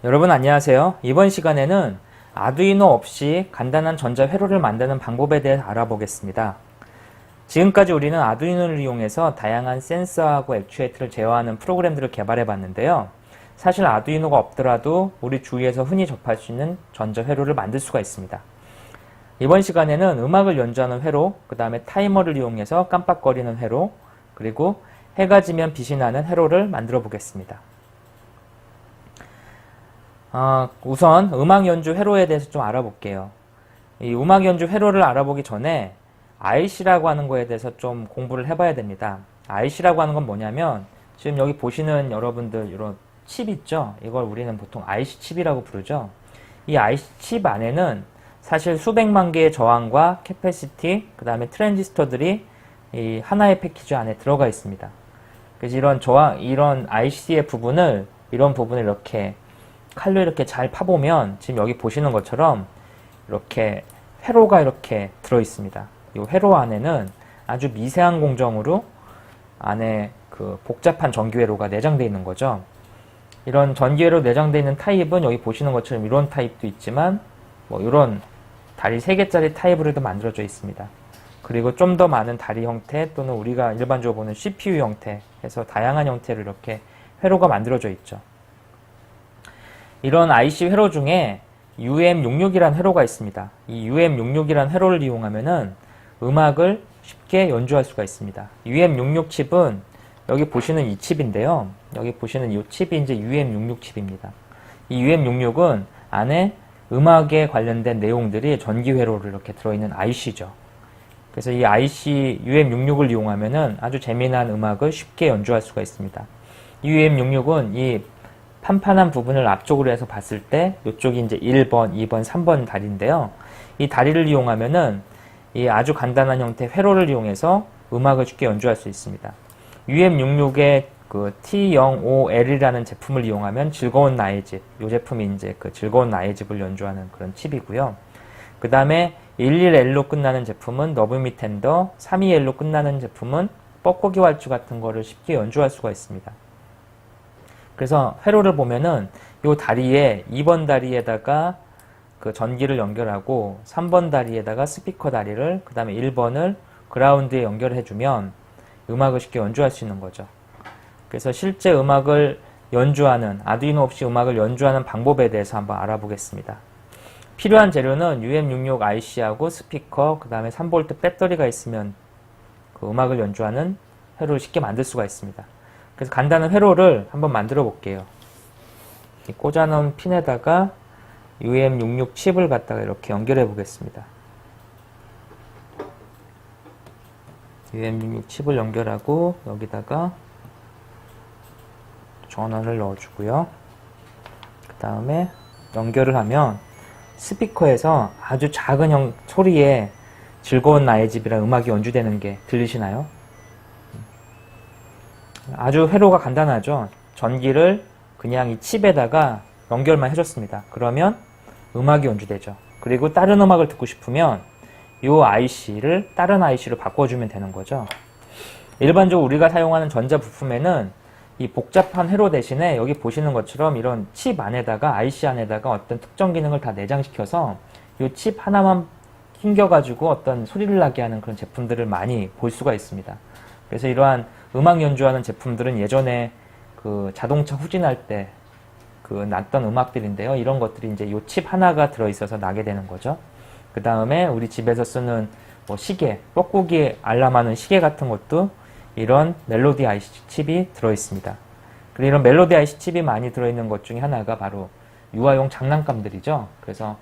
여러분 안녕하세요. 이번 시간에는 아두이노 없이 간단한 전자 회로를 만드는 방법에 대해 알아보겠습니다. 지금까지 우리는 아두이노를 이용해서 다양한 센서하고 액추에이터를 제어하는 프로그램들을 개발해 봤는데요. 사실 아두이노가 없더라도 우리 주위에서 흔히 접할 수 있는 전자 회로를 만들 수가 있습니다. 이번 시간에는 음악을 연주하는 회로, 그 다음에 타이머를 이용해서 깜빡거리는 회로, 그리고 해가 지면 빛이 나는 회로를 만들어 보겠습니다. 우선 음악 연주 회로에 대해서 좀 알아볼게요. 이 음악 연주 회로를 알아보기 전에 IC라고 하는 거에 대해서 좀 공부를 해봐야 됩니다. IC라고 하는 건 뭐냐면 지금 여기 보시는 여러분들 이런 칩 있죠? 이걸 우리는 보통 IC 칩이라고 부르죠. 이 IC 칩 안에는 사실 수백만 개의 저항과 캐패시티, 그 다음에 트랜지스터들이 이 하나의 패키지 안에 들어가 있습니다. 그래서 이런 저항, 이런 IC의 부분을, 이런 부분을 이렇게 칼로 이렇게 잘 파보면 지금 여기 보시는 것처럼 이렇게 회로가 이렇게 들어 있습니다. 이 회로 안에는 아주 미세한 공정으로 안에 그 복잡한 전기회로가 내장되어 있는 거죠. 이런 전기회로 내장되어 있는 타입은 여기 보시는 것처럼 이런 타입도 있지만 뭐 이런 다리 3개짜리 타입으로도 만들어져 있습니다. 그리고 좀 더 많은 다리 형태 또는 우리가 일반적으로 보는 CPU 형태 해서 다양한 형태로 이렇게 회로가 만들어져 있죠. 이런 IC 회로 중에 UM66이라는 회로가 있습니다. 이 UM66이라는 회로를 이용하면은 음악을 쉽게 연주할 수가 있습니다. UM66 칩은 여기 보시는 이 칩인데요. 여기 보시는 이 칩이 이제 UM66 칩입니다. 이 UM66은 안에 음악에 관련된 내용들이 전기 회로로 이렇게 들어있는 IC죠. 그래서 이 IC UM66을 이용하면은 아주 재미난 음악을 쉽게 연주할 수가 있습니다. 이 UM66은 이 판판한 부분을 앞쪽으로 해서 봤을 때 이쪽이 이제 1번, 2번, 3번 다리인데요. 이 다리를 이용하면은 이 아주 간단한 형태 회로를 이용해서 음악을 쉽게 연주할 수 있습니다. UM66의 그 T05L이라는 제품을 이용하면 즐거운 나의 집, 이 제품이 이제 그 즐거운 나의 집을 연주하는 그런 칩이고요. 그 다음에 11L로 끝나는 제품은 너브미 텐더, 32L로 끝나는 제품은 뻐꾸기 왈츠 같은 거를 쉽게 연주할 수가 있습니다. 그래서 회로를 보면은 이 다리에 2번 다리에다가 그 전기를 연결하고 3번 다리에다가 스피커 다리를 그 다음에 1번을 그라운드에 연결해 주면 음악을 쉽게 연주할 수 있는 거죠. 그래서 실제 음악을 연주하는 아두이노 없이 음악을 연주하는 방법에 대해서 한번 알아보겠습니다. 필요한 재료는 UM66 IC하고 스피커 그 다음에 3V 배터리가 있으면 그 음악을 연주하는 회로를 쉽게 만들 수가 있습니다. 그래서 간단한 회로를 한번 만들어 볼게요. 꽂아놓은 핀에다가 UM66 칩을 갖다가 이렇게 연결해 보겠습니다. UM66 칩을 연결하고 여기다가 전원을 넣어주고요. 그 다음에 연결을 하면 스피커에서 아주 작은 소리에 즐거운 나의 집이라 음악이 연주되는 게 들리시나요? 아주 회로가 간단하죠. 전기를 그냥 이 칩에다가 연결만 해줬습니다. 그러면 음악이 연주되죠. 그리고 다른 음악을 듣고 싶으면 이 IC를 다른 IC로 바꿔주면 되는 거죠. 일반적으로 우리가 사용하는 전자 부품에는 이 복잡한 회로 대신에 여기 보시는 것처럼 이런 칩 안에다가 IC 안에다가 어떤 특정 기능을 다 내장시켜서 이 칩 하나만 낑겨가지고 어떤 소리를 나게 하는 그런 제품들을 많이 볼 수가 있습니다. 그래서 이러한 음악 연주하는 제품들은 예전에 그 자동차 후진할 때 그 났던 음악들인데요. 이런 것들이 이제 이 칩 하나가 들어있어서 나게 되는 거죠. 그 다음에 우리 집에서 쓰는 뭐 시계, 뻐꾸기 알람하는 시계 같은 것도 이런 멜로디 IC 칩이 들어있습니다. 그리고 이런 멜로디 IC 칩이 많이 들어있는 것 중에 하나가 바로 유아용 장난감들이죠. 그래서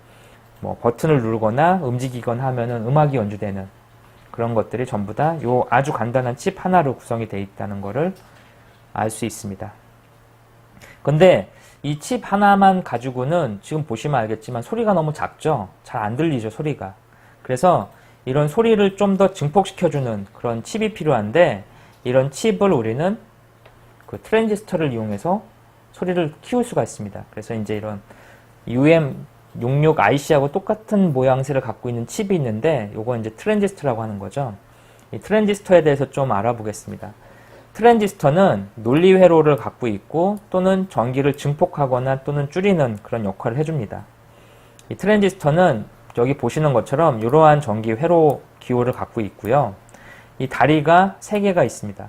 뭐 버튼을 누르거나 움직이거나 하면은 음악이 연주되는 그런 것들이 전부 다 요 아주 간단한 칩 하나로 구성이 되어 있다는 것을 알 수 있습니다. 근데 이 칩 하나만 가지고는 지금 보시면 알겠지만 소리가 너무 작죠? 잘 안 들리죠, 소리가. 그래서 이런 소리를 좀 더 증폭시켜주는 그런 칩이 필요한데, 이런 칩을 우리는 그 트랜지스터를 이용해서 소리를 키울 수가 있습니다. 그래서 이제 이런 UM66 IC하고 똑같은 모양새를 갖고 있는 칩이 있는데, 요건 이제 트랜지스터라고 하는 거죠. 이 트랜지스터에 대해서 좀 알아보겠습니다. 트랜지스터는 논리 회로를 갖고 있고, 또는 전기를 증폭하거나 또는 줄이는 그런 역할을 해줍니다. 이 트랜지스터는 여기 보시는 것처럼 이러한 전기 회로 기호를 갖고 있고요. 이 다리가 3개가 있습니다.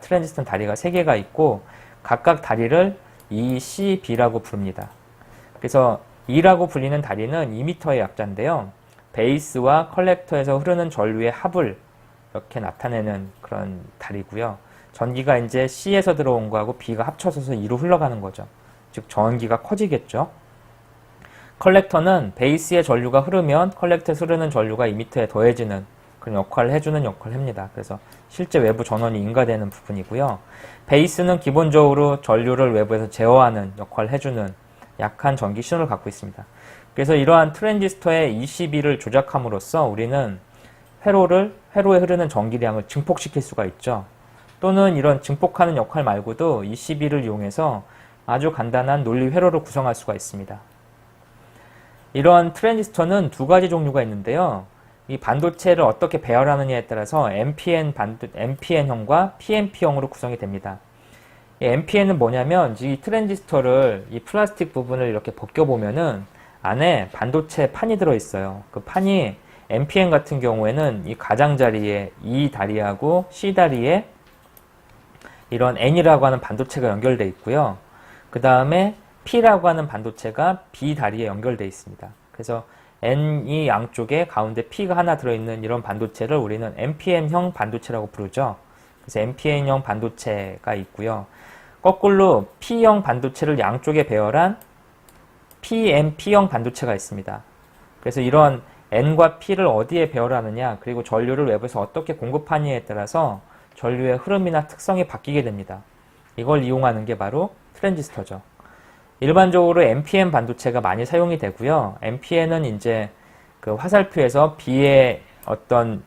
트랜지스터는 다리가 3개가 있고, 각각 다리를 E, C, B라고 부릅니다. 그래서 E라고 불리는 다리는 2m의 약자인데요. 베이스와 컬렉터에서 흐르는 전류의 합을 이렇게 나타내는 그런 다리고요. 전기가 이제 C에서 들어온 거하고 B가 합쳐져서 E로 흘러가는 거죠. 즉 전기가 커지겠죠. 컬렉터는 베이스의 전류가 흐르면 컬렉터에서 흐르는 전류가 2m에 더해지는 그런 역할을 해주는 역할을 합니다. 그래서 실제 외부 전원이 인가되는 부분이고요. 베이스는 기본적으로 전류를 외부에서 제어하는 역할을 해주는 약한 전기 신호를 갖고 있습니다. 그래서 이러한 트랜지스터의 ECB를 조작함으로써 우리는 회로에 흐르는 전기량을 증폭시킬 수가 있죠. 또는 이런 증폭하는 역할 말고도 ECB를 이용해서 아주 간단한 논리 회로를 구성할 수가 있습니다. 이러한 트랜지스터는 2가지 종류가 있는데요. 이 반도체를 어떻게 배열하느냐에 따라서 NPN형과 PNP형으로 구성이 됩니다. 이 NPN은 뭐냐면 이 트랜지스터를 이 플라스틱 부분을 이렇게 벗겨보면은 안에 반도체 판이 들어있어요. 그 판이 NPN 같은 경우에는 이 가장자리에 E 다리하고 C 다리에 이런 N이라고 하는 반도체가 연결되어 있고요. 그 다음에 P라고 하는 반도체가 B 다리에 연결되어 있습니다. 그래서 N이 양쪽에 가운데 P가 하나 들어있는 이런 반도체를 우리는 NPN형 반도체라고 부르죠. 그래서 NPN형 반도체가 있고요. 거꾸로 P형 반도체를 양쪽에 배열한 PNP형 반도체가 있습니다. 그래서 이런 N과 P를 어디에 배열하느냐, 그리고 전류를 외부에서 어떻게 공급하느냐에 따라서 전류의 흐름이나 특성이 바뀌게 됩니다. 이걸 이용하는 게 바로 트랜지스터죠. 일반적으로 NPN 반도체가 많이 사용이 되고요. NPN은 이제 그 화살표에서 B에 어떤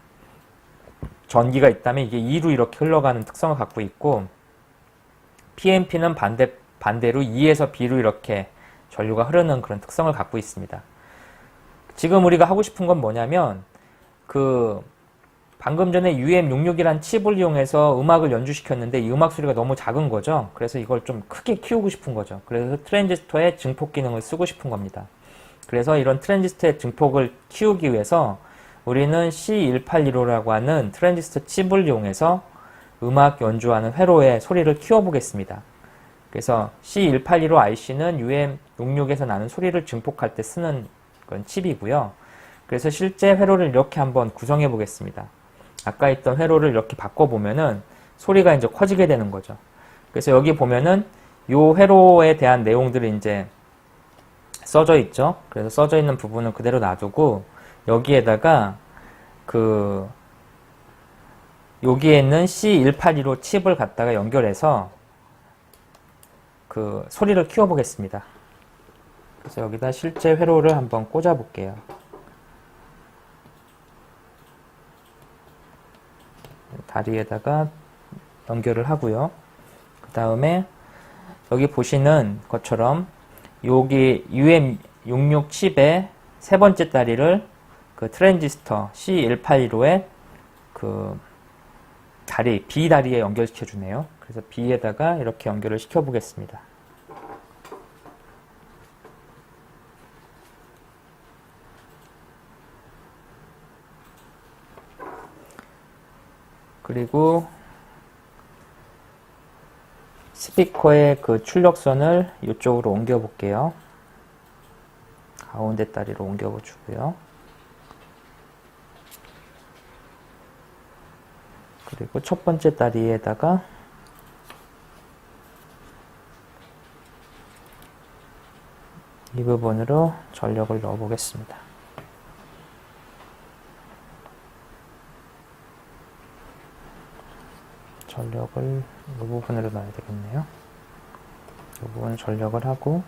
전기가 있다면 이게 E로 이렇게 흘러가는 특성을 갖고 있고, PNP는 반대로 E에서 B로 이렇게 전류가 흐르는 그런 특성을 갖고 있습니다. 지금 우리가 하고 싶은 건 뭐냐면, 방금 전에 UM66이라는 칩을 이용해서 음악을 연주시켰는데 이 음악 소리가 너무 작은 거죠. 그래서 이걸 좀 크게 키우고 싶은 거죠. 그래서 트랜지스터의 증폭 기능을 쓰고 싶은 겁니다. 그래서 이런 트랜지스터의 증폭을 키우기 위해서 우리는 C182라고 하는 트랜지스터 칩을 이용해서 음악 연주하는 회로의 소리를 키워보겠습니다. 그래서 C182 IC는 UM66에서 나는 소리를 증폭할 때 쓰는 그런 칩이고요. 그래서 실제 회로를 이렇게 한번 구성해 보겠습니다. 아까 있던 회로를 이렇게 바꿔보면은 소리가 이제 커지게 되는 거죠. 그래서 여기 보면은 요 회로에 대한 내용들이 이제 써져 있죠. 그래서 써져 있는 부분은 그대로 놔두고 여기에다가 여기에 있는 C182로 칩을 갖다가 연결해서 소리를 키워보겠습니다. 그래서 여기다 실제 회로를 한번 꽂아볼게요. 다리에다가 연결을 하고요. 그 다음에 여기 보시는 것처럼 여기 UM66 칩의 3번째 다리를 트랜지스터 C182의 다리, B 다리에 연결시켜 주네요. 그래서 B에다가 이렇게 연결을 시켜 보겠습니다. 그리고 스피커의 출력선을 이쪽으로 옮겨 볼게요. 가운데 다리로 옮겨 주고요. 그리고 첫 번째 다리에다가 이 부분으로 전력을 넣어 보겠습니다. 전력을 이 부분으로 넣어야 되겠네요. 이 부분 전력을 하고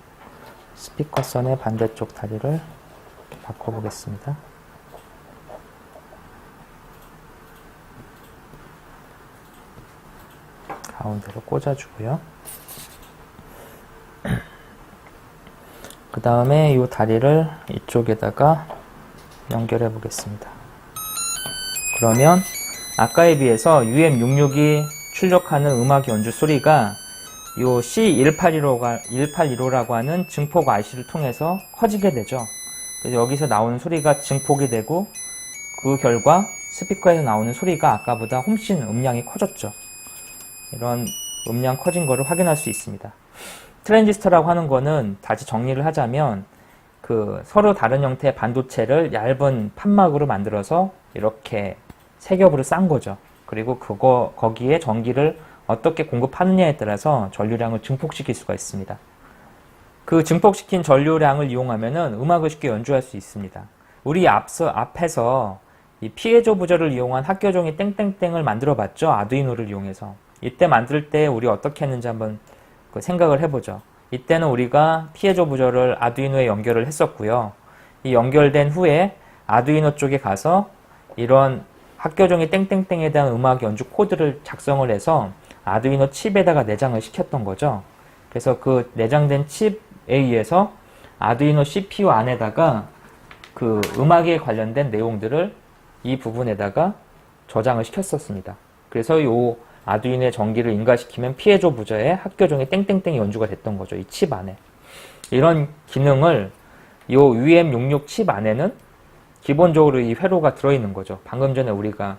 스피커 선의 반대쪽 다리를 바꿔 보겠습니다. 가운데로 꽂아주고요. 그 다음에 이 다리를 이쪽에다가 연결해 보겠습니다. 그러면 아까에 비해서 UM66이 출력하는 음악 연주 소리가 이 C1815라고 하는 증폭 IC를 통해서 커지게 되죠. 그래서 여기서 나오는 소리가 증폭이 되고 그 결과 스피커에서 나오는 소리가 아까보다 훨씬 음량이 커졌죠. 이런 음량 커진 거를 확인할 수 있습니다. 트랜지스터라고 하는 거는 다시 정리를 하자면 그 서로 다른 형태의 반도체를 얇은 판막으로 만들어서 이렇게 세 겹으로 싼 거죠. 그리고 거기에 전기를 어떻게 공급하느냐에 따라서 전류량을 증폭시킬 수가 있습니다. 그 증폭시킨 전류량을 이용하면은 음악을 쉽게 연주할 수 있습니다. 우리 앞에서 이 피에조 부저를 이용한 학교종이 땡땡땡을 만들어 봤죠. 아두이노를 이용해서. 이때 만들 때 우리 어떻게 했는지 한번 생각을 해보죠. 이때는 우리가 피에조 부저를 아두이노에 연결을 했었고요. 이 연결된 후에 아두이노 쪽에 가서 이런 학교종이 땡땡땡에 대한 음악 연주 코드를 작성을 해서 아두이노 칩에다가 내장을 시켰던 거죠. 그래서 그 내장된 칩에 의해서 아두이노 CPU 안에다가 그 음악에 관련된 내용들을 이 부분에다가 저장을 시켰었습니다. 그래서 이 아두이노의 전기를 인가시키면 피에조 부저의 학교종이 땡땡땡이 연주가 됐던 거죠. 이 칩 안에. 이런 기능을 이 UM66 칩 안에는 기본적으로 이 회로가 들어있는 거죠. 방금 전에 우리가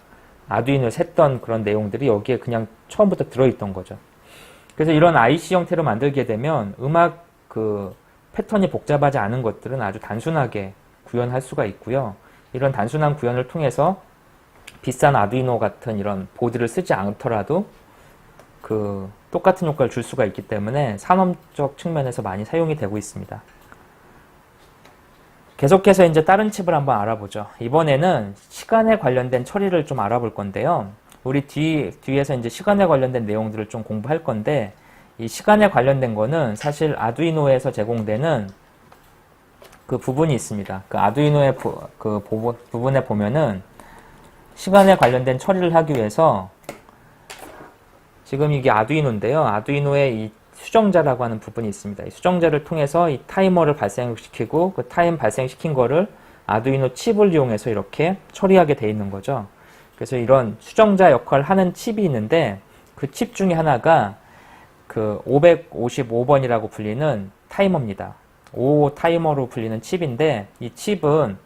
아두이노에 샜던 그런 내용들이 여기에 그냥 처음부터 들어있던 거죠. 그래서 이런 IC 형태로 만들게 되면 음악 그 패턴이 복잡하지 않은 것들은 아주 단순하게 구현할 수가 있고요. 이런 단순한 구현을 통해서 비싼 아두이노 같은 이런 보드를 쓰지 않더라도 그 똑같은 효과를 줄 수가 있기 때문에 산업적 측면에서 많이 사용이 되고 있습니다. 계속해서 이제 다른 칩을 한번 알아보죠. 이번에는 시간에 관련된 처리를 좀 알아볼 건데요. 우리 뒤에서 이제 시간에 관련된 내용들을 좀 공부할 건데, 이 시간에 관련된 거는 사실 아두이노에서 제공되는 그 부분이 있습니다. 그 아두이노의 부분에 보면은 시간에 관련된 처리를 하기 위해서 지금 이게 아두이노인데요. 아두이노의 이 수정자라고 하는 부분이 있습니다. 이 수정자를 통해서 이 타이머를 발생시키고 그 타임 발생시킨 거를 아두이노 칩을 이용해서 이렇게 처리하게 돼 있는 거죠. 그래서 이런 수정자 역할을 하는 칩이 있는데 그 칩 중에 하나가 그 555번이라고 불리는 타이머입니다. 5 타이머로 불리는 칩인데 이 칩은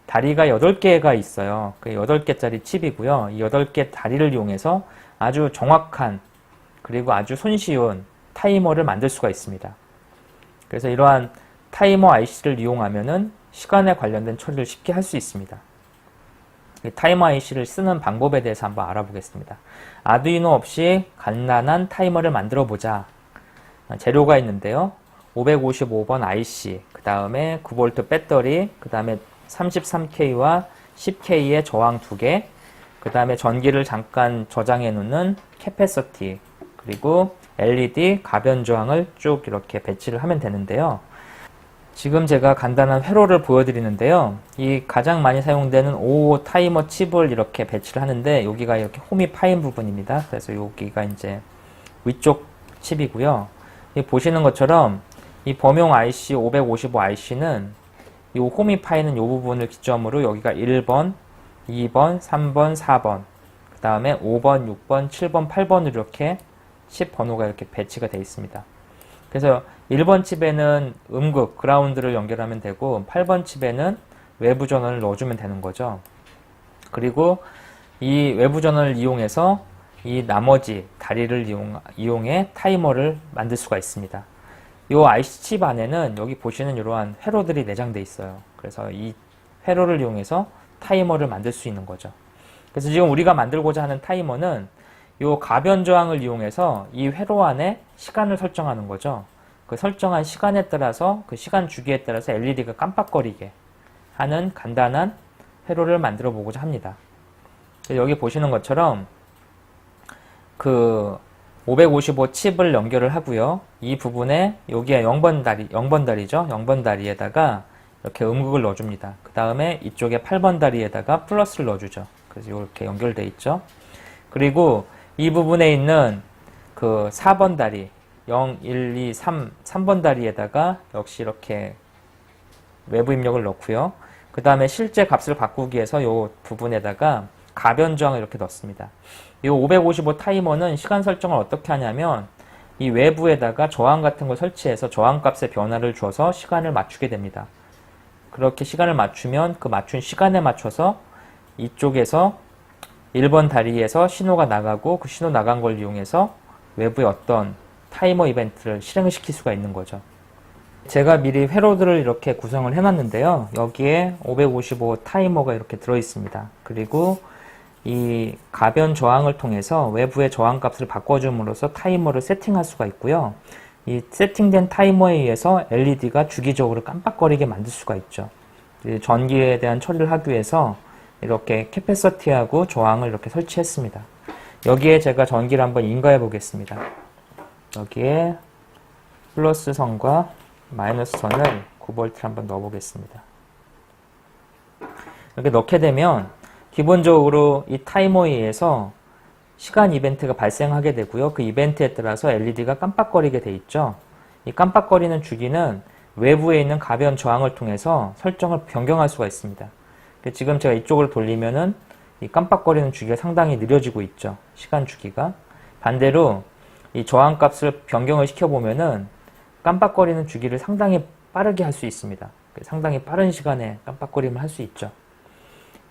다리가 8개가 있어요. 그 8개짜리 칩이고요. 이 8개 다리를 이용해서 아주 정확한 그리고 아주 손쉬운 타이머를 만들 수가 있습니다. 그래서 이러한 타이머 IC를 이용하면은 시간에 관련된 처리를 쉽게 할 수 있습니다. 이 타이머 IC를 쓰는 방법에 대해서 한번 알아보겠습니다. 아두이노 없이 간단한 타이머를 만들어 보자. 재료가 있는데요. 555번 IC, 그 다음에 9V 배터리, 그 다음에 33K와 10K의 저항 2개, 그 다음에 전기를 잠깐 저장해 놓는 캐패시티, 그리고 LED 가변 저항을 쭉 이렇게 배치를 하면 되는데요. 지금 제가 간단한 회로를 보여드리는데요. 이 가장 많이 사용되는 55 타이머 칩을 이렇게 배치를 하는데 여기가 이렇게 홈이 파인 부분입니다. 그래서 여기가 이제 위쪽 칩이고요. 보시는 것처럼 이 범용 IC 555 IC는 이 홈이 파이는 이 부분을 기점으로 여기가 1번, 2번, 3번, 4번, 그 다음에 5번, 6번, 7번, 8번으로 이렇게 칩 번호가 이렇게 배치가 되어 있습니다. 그래서 1번 칩에는 음극, 그라운드를 연결하면 되고 8번 칩에는 외부 전원을 넣어주면 되는 거죠. 그리고 이 외부 전원을 이용해서 이 나머지 다리를 이용해 타이머를 만들 수가 있습니다. 이 IC 칩 안에는 여기 보시는 이러한 회로들이 내장되어 있어요. 그래서 이 회로를 이용해서 타이머를 만들 수 있는 거죠. 그래서 지금 우리가 만들고자 하는 타이머는 이 가변 저항을 이용해서 이 회로 안에 시간을 설정하는 거죠. 그 설정한 시간에 따라서 그 시간 주기에 따라서 LED가 깜빡거리게 하는 간단한 회로를 만들어 보고자 합니다. 여기 보시는 것처럼 그 555 칩을 연결을 하고요. 이 부분에 여기에 0번 다리죠. 0번 다리에다가 이렇게 음극을 넣어줍니다. 그 다음에 이쪽에 8번 다리에다가 플러스를 넣어주죠. 그래서 이렇게 연결되어 있죠. 그리고 이 부분에 있는 그 4번 다리 0, 1, 2, 3번 다리에다가 역시 이렇게 외부 입력을 넣고요. 그 다음에 실제 값을 바꾸기 위해서 이 부분에다가 가변 저항을 이렇게 넣습니다. 이 555 타이머는 시간 설정을 어떻게 하냐면 이 외부에다가 저항 같은 걸 설치해서 저항값의 변화를 줘서 시간을 맞추게 됩니다. 그렇게 시간을 맞추면 그 맞춘 시간에 맞춰서 이쪽에서 1번 다리에서 신호가 나가고 그 신호 나간 걸 이용해서 외부의 어떤 타이머 이벤트를 실행을 시킬 수가 있는 거죠. 제가 미리 회로들을 이렇게 구성을 해놨는데요. 여기에 555 타이머가 이렇게 들어있습니다. 그리고 이 가변 저항을 통해서 외부의 저항값을 바꿔줌으로써 타이머를 세팅할 수가 있고요. 이 세팅된 타이머에 의해서 LED가 주기적으로 깜빡거리게 만들 수가 있죠. 전기에 대한 처리를 하기 위해서 이렇게 캐패시티하고 저항을 이렇게 설치했습니다. 여기에 제가 전기를 한번 인가해 보겠습니다. 여기에 플러스 선과 마이너스 선을 9V를 한번 넣어 보겠습니다. 이렇게 넣게 되면 기본적으로 이 타이머에 의해서 시간 이벤트가 발생하게 되고요. 그 이벤트에 따라서 LED가 깜빡거리게 돼 있죠. 이 깜빡거리는 주기는 외부에 있는 가변 저항을 통해서 설정을 변경할 수가 있습니다. 지금 제가 이쪽으로 돌리면은 이 깜빡거리는 주기가 상당히 느려지고 있죠. 시간 주기가. 반대로 이 저항값을 변경을 시켜보면은 깜빡거리는 주기를 상당히 빠르게 할 수 있습니다. 상당히 빠른 시간에 깜빡거림을 할 수 있죠.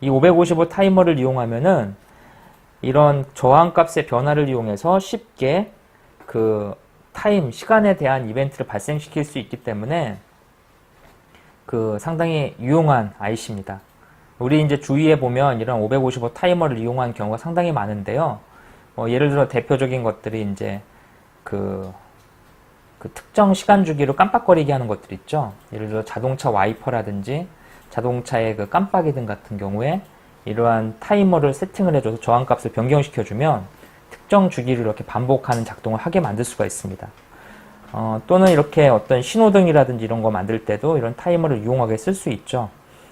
이 555 타이머를 이용하면은 이런 저항값의 변화를 이용해서 쉽게 그 시간에 대한 이벤트를 발생시킬 수 있기 때문에 그 상당히 유용한 IC입니다. 우리 이제 주위에 보면 이런 555 타이머를 이용한 경우가 상당히 많은데요. 예를 들어 대표적인 것들이 이제 그 특정 시간 주기로 깜빡거리게 하는 것들 있죠. 예를 들어 자동차 와이퍼라든지 자동차의 그 깜빡이등 같은 경우에 이러한 타이머를 세팅을 해줘서 저항값을 변경시켜주면 특정 주기를 이렇게 반복하는 작동을 하게 만들 수가 있습니다. 또는 이렇게 어떤 신호등이라든지 이런 거 만들 때도 이런 타이머를 유용하게 쓸 수 있죠.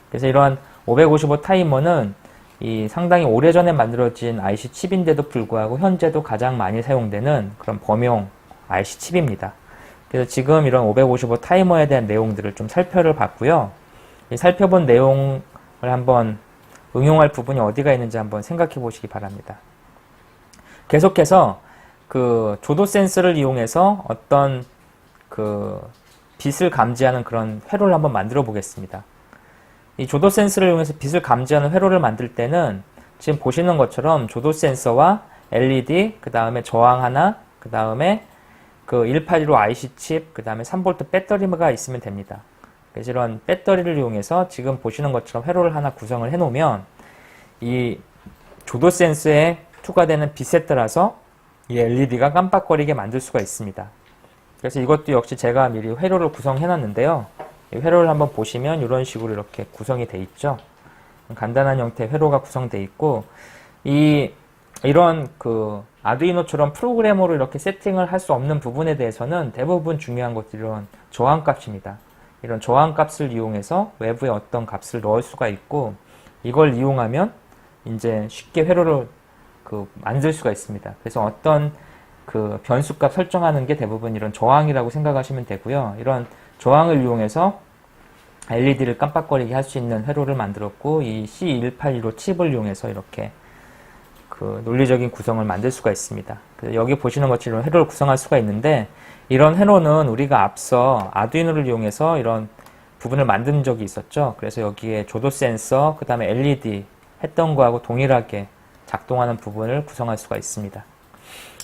그래서 이러한 555 타이머는 이 상당히 오래전에 만들어진 IC 칩인데도 불구하고 현재도 가장 많이 사용되는 그런 범용 IC 칩입니다. 그래서 지금 이런 555 타이머에 대한 내용들을 좀 살펴봤고요. 이 살펴본 내용을 한번 응용할 부분이 어디가 있는지 한번 생각해 보시기 바랍니다. 계속해서 그 조도 센서를 이용해서 어떤 그 빛을 감지하는 그런 회로를 한번 만들어 보겠습니다. 이 조도 센서를 이용해서 빛을 감지하는 회로를 만들 때는 지금 보시는 것처럼 조도 센서와 LED, 그 다음에 저항 하나, 그 다음에 그 1815 IC 칩, 그 다음에 3V 배터리가 있으면 됩니다. 그래서 이런 배터리를 이용해서 지금 보시는 것처럼 회로를 하나 구성을 해 놓으면 이 조도 센서에 투과되는 빛에 따라서 이 LED가 깜빡거리게 만들 수가 있습니다. 그래서 이것도 역시 제가 미리 회로를 구성해 놨는데요. 이 회로를 한번 보시면 이런 식으로 이렇게 구성이 돼 있죠. 간단한 형태의 회로가 구성되어 있고 이런 그 아두이노처럼 프로그래머로 이렇게 세팅을 할 수 없는 부분에 대해서는 대부분 중요한 것들이 이런 저항값입니다. 이런 저항값을 이용해서 외부에 어떤 값을 넣을 수가 있고 이걸 이용하면 이제 쉽게 회로를 만들 수가 있습니다. 그래서 어떤 그 변수값 설정하는 게 대부분 이런 저항이라고 생각하시면 되고요. 이런 저항을 이용해서 LED를 깜빡거리게 할 수 있는 회로를 만들었고 이 C1815 칩을 이용해서 이렇게 그 논리적인 구성을 만들 수가 있습니다. 그래서 여기 보시는 것처럼 회로를 구성할 수가 있는데 이런 회로는 우리가 앞서 아두이노를 이용해서 이런 부분을 만든 적이 있었죠. 그래서 여기에 조도 센서, 그 다음에 LED 했던 거하고 동일하게 작동하는 부분을 구성할 수가 있습니다.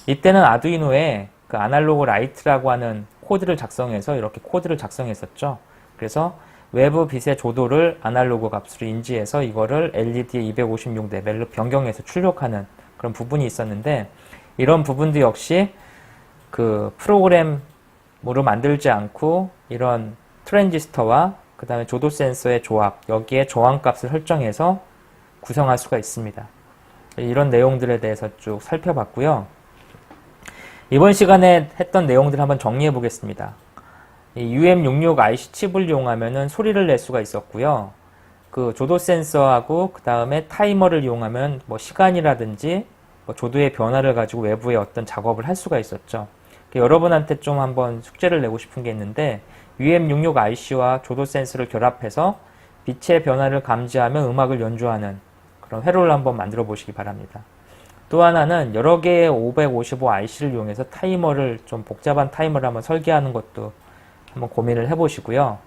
이때는 아두이노에 그 아날로그 라이트라고 하는 코드를 작성해서 이렇게 코드를 작성했었죠. 그래서 외부 빛의 조도를 아날로그 값으로 인지해서 이거를 LED의 256 레벨로 변경해서 출력하는 그런 부분이 있었는데 이런 부분도 역시 그 프로그램으로 만들지 않고 이런 트랜지스터와 그 다음에 조도 센서의 조합, 여기에 저항값을 설정해서 구성할 수가 있습니다. 이런 내용들에 대해서 쭉 살펴봤고요. 이번 시간에 했던 내용들을 한번 정리해 보겠습니다. 이 UM66 IC 칩을 이용하면은 소리를 낼 수가 있었고요. 그 조도 센서하고 그 다음에 타이머를 이용하면 뭐 시간이라든지 조도의 변화를 가지고 외부에 어떤 작업을 할 수가 있었죠. 여러분한테 좀 한번 숙제를 내고 싶은 게 있는데 UM66 IC와 조도 센스를 결합해서 빛의 변화를 감지하며 음악을 연주하는 그런 회로를 한번 만들어 보시기 바랍니다. 또 하나는 여러 개의 555 IC를 이용해서 타이머를 좀 복잡한 타이머를 한번 설계하는 것도 한번 고민을 해보시고요.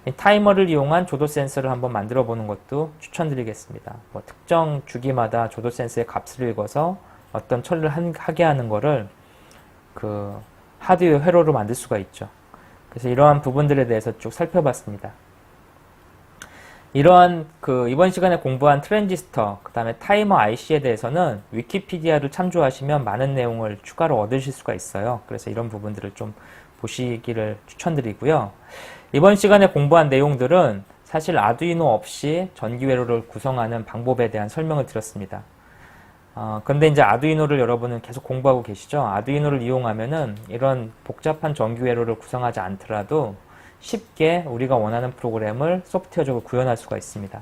이 타이머를 이용한 조도 센서를 한번 만들어 보는 것도 추천드리겠습니다. 특정 주기마다 조도 센서의 값을 읽어서 어떤 처리를 하게 하는 거를 그 하드웨어 회로로 만들 수가 있죠. 그래서 이러한 부분들에 대해서 쭉 살펴봤습니다. 이러한 이번 시간에 공부한 트랜지스터, 그 다음에 타이머 IC에 대해서는 위키피디아를 참조하시면 많은 내용을 추가로 얻으실 수가 있어요. 그래서 이런 부분들을 좀 보시기를 추천드리고요. 이번 시간에 공부한 내용들은 사실 아두이노 없이 전기 회로를 구성하는 방법에 대한 설명을 드렸습니다. 근데 이제 아두이노를 여러분은 계속 공부하고 계시죠? 아두이노를 이용하면은 이런 복잡한 전기 회로를 구성하지 않더라도 쉽게 우리가 원하는 프로그램을 소프트웨어적으로 구현할 수가 있습니다.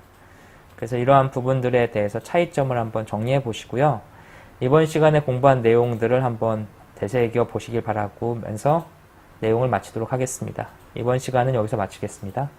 그래서 이러한 부분들에 대해서 차이점을 한번 정리해 보시고요. 이번 시간에 공부한 내용들을 한번 되새겨 보시길 바라면서 내용을 마치도록 하겠습니다. 이번 시간은 여기서 마치겠습니다.